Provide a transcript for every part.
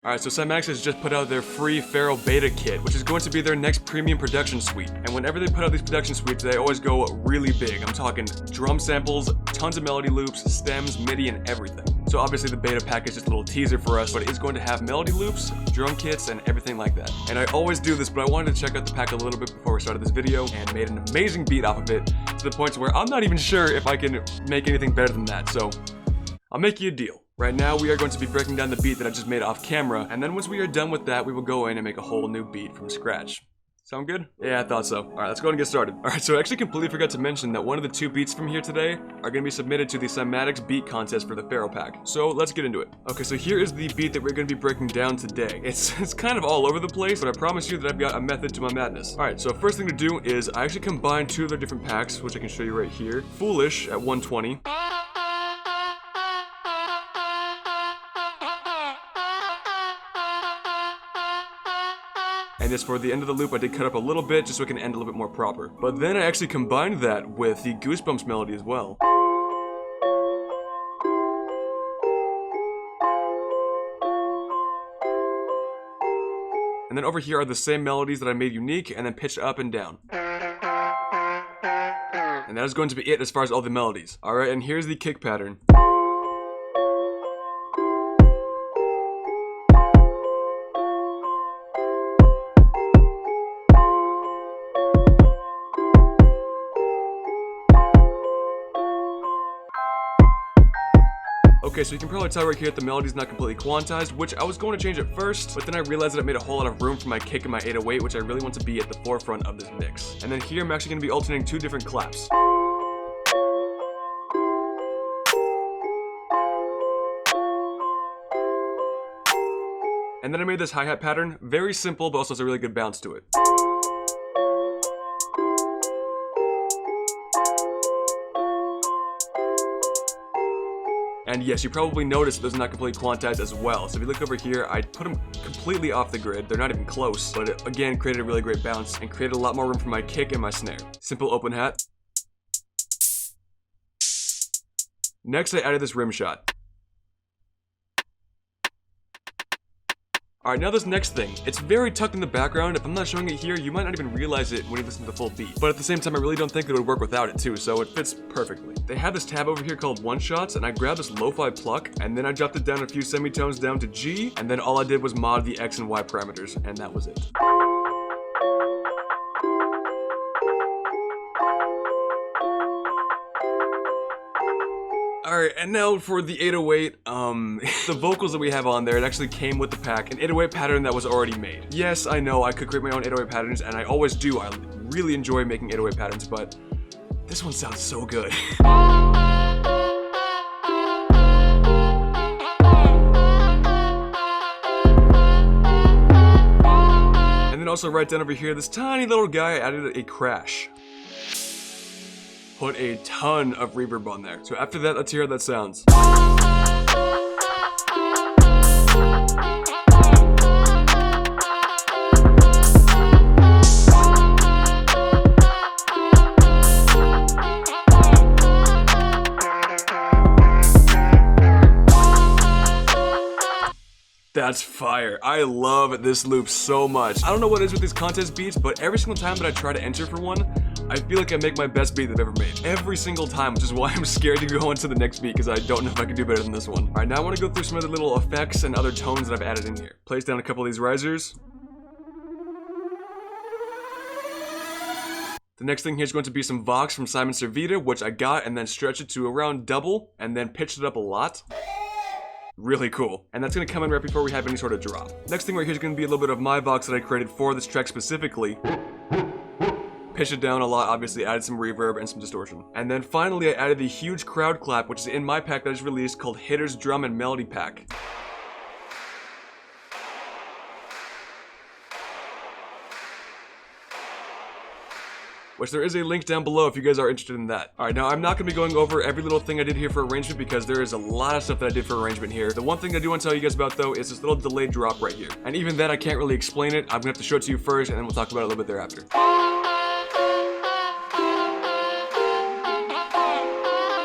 Alright, so Cymatics has just put out their free Pharaoh beta kit, which is going to be their next premium production suite. And whenever they put out these production suites, they always go really big. I'm talking drum samples, tons of melody loops, stems, MIDI, and everything. So obviously the beta pack is just a little teaser for us, but it is going to have melody loops, drum kits, and everything like that. And I always do this, but I wanted to check out the pack a little bit before we started this video, and made an amazing beat off of it, to the point where I'm not even sure if I can make anything better than that, so I'll make you a deal. Right now, we are going to be breaking down the beat that I just made off camera, and then once we are done with that, we will go in and make a whole new beat from scratch. Sound good? Yeah, I thought so. Alright, let's go ahead and get started. Alright, so I actually completely forgot to mention that one of the 2 beats from here today are going to be submitted to the Cymatics beat contest for the Pharaoh pack. So let's get into it. Okay, so here is the beat that we're going to be breaking down today. It's kind of all over the place, but I promise you that I've got a method to my madness. Alright, so first thing to do is I actually combined 2 of their different packs, which I can show you right here. Foolish at 120. And just for the end of the loop, I did cut up a little bit just so it can end a little bit more proper. But then I actually combined that with the Goosebumps melody as well. And then over here are the same melodies that I made unique and then pitched up and down. And that is going to be it as far as all the melodies. Alright, and here's the kick pattern. Okay, so you can probably tell right here that the melody's not completely quantized, which I was going to change at first, but then I realized that it made a whole lot of room for my kick and my 808, which I really want to be at the forefront of this mix. And then here I'm actually going to be alternating 2 different claps. And then I made this hi-hat pattern, very simple, but also has a really good bounce to it. And yes, you probably noticed those are not completely quantized as well. So if you look over here, I put them completely off the grid. They're not even close, but it again created a really great bounce and created a lot more room for my kick and my snare. Simple open hat. Next, I added this rim shot. Alright, now this next thing. It's very tucked in the background. If I'm not showing it here, you might not even realize it when you listen to the full beat. But at the same time, I really don't think it would work without it too, so it fits perfectly. They have this tab over here called one shots, and I grabbed this lo-fi pluck, and then I dropped it down a few semitones down to G, and then all I did was mod the X and Y parameters, and that was it. Alright, and now for the 808, the vocals that we have on there, it actually came with the pack, an 808 pattern that was already made. Yes, I know, I could create my own 808 patterns, and I always do. I really enjoy making 808 patterns, but this one sounds so good. And then also right down over here, this tiny little guy added a crash. Put a ton of reverb on there. So after that, let's hear how that sounds. That's fire. I love this loop so much. I don't know what it is with these contest beats, but every single time that I try to enter for one, I feel like I make my best beat that I've ever made. Every single time, which is why I'm scared to go into the next beat, because I don't know if I can do better than this one. Alright, now I want to go through some of the little effects and other tones that I've added in here. Place down a couple of these risers. The next thing here is going to be some Vox from Simon Servita, which I got and then stretched it to around double, and then pitched it up a lot. Really cool. And that's going to come in right before we have any sort of drop. Next thing right here is going to be a little bit of my Vox that I created for this track specifically. Pitched it down a lot, obviously added some reverb and some distortion. And then finally I added the huge crowd clap, which is in my pack that is released called Hitter's Drum and Melody Pack. Which there is a link down below if you guys are interested in that. Alright, now I'm not going to be going over every little thing I did here for arrangement because there is a lot of stuff that I did for arrangement here. The one thing I do want to tell you guys about though is this little delayed drop right here. And even then I can't really explain it. I'm going to have to show it to you first and then we'll talk about it a little bit thereafter.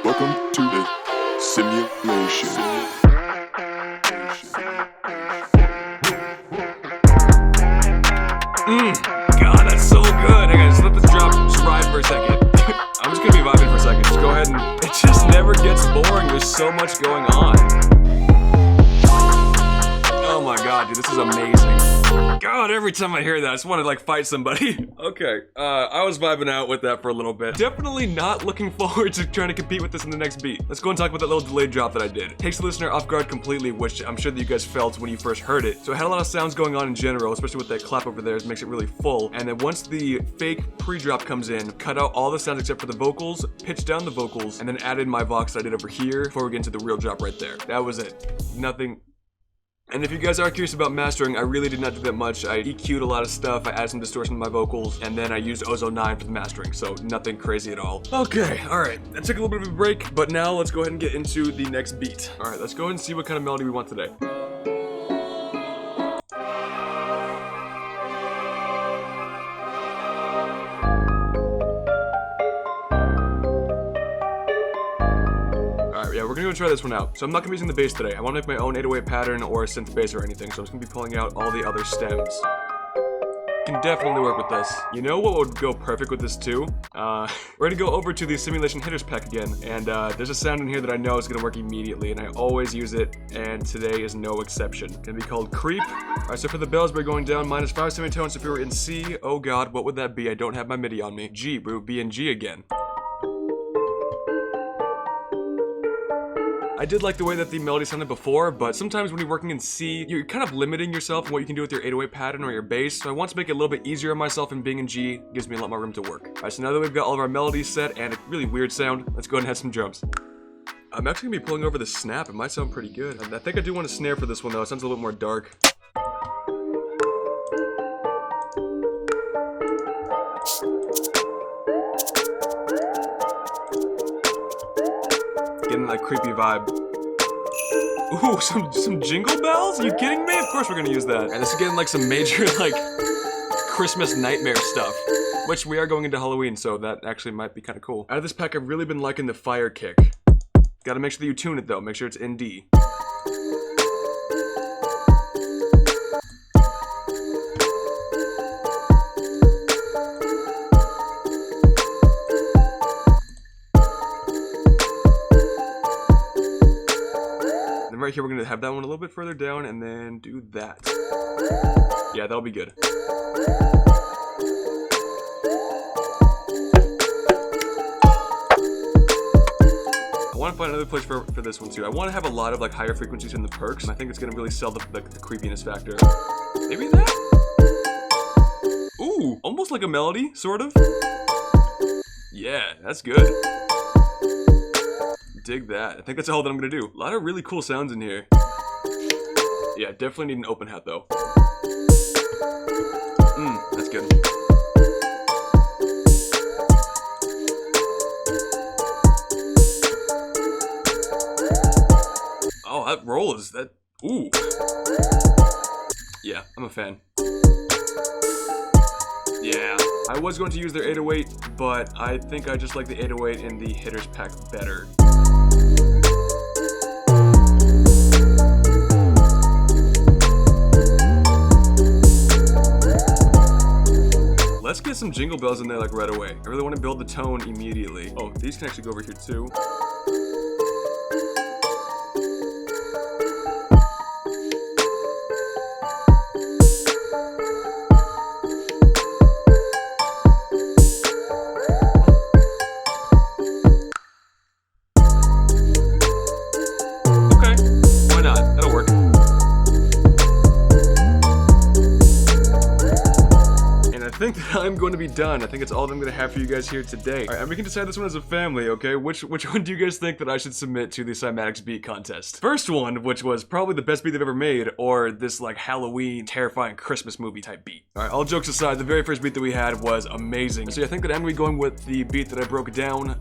Welcome to the simulation. God, that's so good. Hang on, just let this drop. Just ride for a second. I'm just gonna be vibing for a second. Just go ahead and... It just never gets boring. There's so much going on. Oh my god, dude, this is amazing. God, every time I hear that, I just want to like fight somebody. Okay, I was vibing out with that for a little bit. Definitely not looking forward to trying to compete with this in the next beat. Let's go and talk about that little delayed drop that I did. Takes the listener off guard completely, which I'm sure that you guys felt when you first heard it. So it had a lot of sounds going on in general, especially with that clap over there, it makes it really full. And then once the fake pre-drop comes in, cut out all the sounds except for the vocals, pitched down the vocals, and then added my vox that I did over here before we get into the real drop right there. That was it. Nothing. And if you guys are curious about mastering, I really did not do that much. I EQ'd a lot of stuff, I added some distortion to my vocals, and then I used Ozone 9 for the mastering, so nothing crazy at all. Okay, alright, that took a little bit of a break, but now let's go ahead and get into the next beat. Alright, let's go ahead and see what kind of melody we want today. Yeah, we're gonna go try this one out. So I'm not gonna be using the bass today. I wanna make my own 808 pattern or a synth bass or anything, so I'm just gonna be pulling out all the other stems. Can definitely work with this. You know what would go perfect with this too? We're gonna go over to the simulation hitters pack again, and there's a sound in here that I know is gonna work immediately, and I always use it, and today is no exception. It's gonna be called Creep. Alright, so for the bells, we're going down -5 semitones. If we were in C, oh god, what would that be? I don't have my MIDI on me. G, we would be in G again. I did like the way that the melody sounded before, but sometimes when you're working in C, you're kind of limiting yourself in what you can do with your 808 pattern or your bass, so I want to make it a little bit easier on myself, and being in G gives me a lot more room to work. Alright, so now that we've got all of our melodies set and a really weird sound, let's go ahead and add some drums. I'm actually going to be pulling over the snap. It might sound pretty good. I think I do want a snare for this one though. It sounds a little bit more dark. Getting that creepy vibe. Ooh, some jingle bells? Are you kidding me? Of course we're gonna use that. And this is getting like some major like Christmas nightmare stuff, which we are going into Halloween, so that actually might be kind of cool. Out of this pack, I've really been liking the fire kick. Gotta make sure that you tune it though. Make sure it's in D. Right here, we're gonna have that one a little bit further down and then do that. Yeah, that'll be good. I want to find another place for this one too. I want to have a lot of like higher frequencies in the perks, and I think it's gonna really sell the creepiness factor. Maybe that? Ooh, almost like a melody, sort of. Yeah, that's good. Dig that. I think that's all that I'm gonna do. A lot of really cool sounds in here. Yeah, definitely need an open hat though. That's good. Oh, that roll is that. Ooh. Yeah, I'm a fan. Yeah. I was going to use their 808, but I think I just like the 808 in the hitters pack better. Let's get some jingle bells in there like right away. I really want to build the tone immediately. Oh, these can actually go over here too. Okay, why not? That'll work. I think that I'm going to be done. I think it's all that I'm going to have for you guys here today. Alright, and we can decide this one as a family, okay? Which one do you guys think that I should submit to the Cymatics beat contest? First one, which was probably the best beat they've ever made, or this like Halloween, terrifying Christmas movie type beat. Alright, all jokes aside, the very first beat that we had was amazing. So I think that I'm going to be going with the beat that I broke down.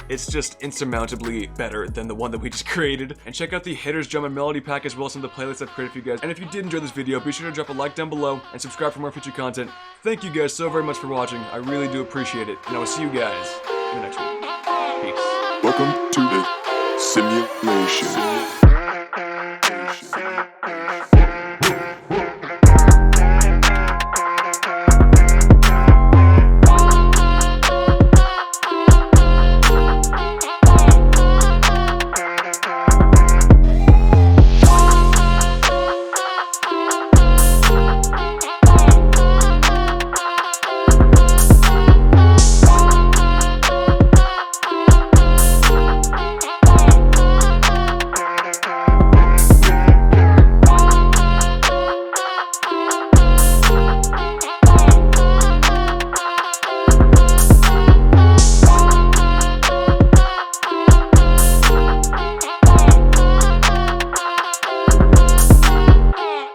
It's just insurmountably better than the one that we just created. And check out the hitters drum and melody pack as well as some of the playlists I've created for you guys. And if you did enjoy this video, be sure to drop a like down below and subscribe for more future content. Thank you guys so very much for watching. I really do appreciate it. And I will see you guys in the next one. Peace. Welcome to the simulation.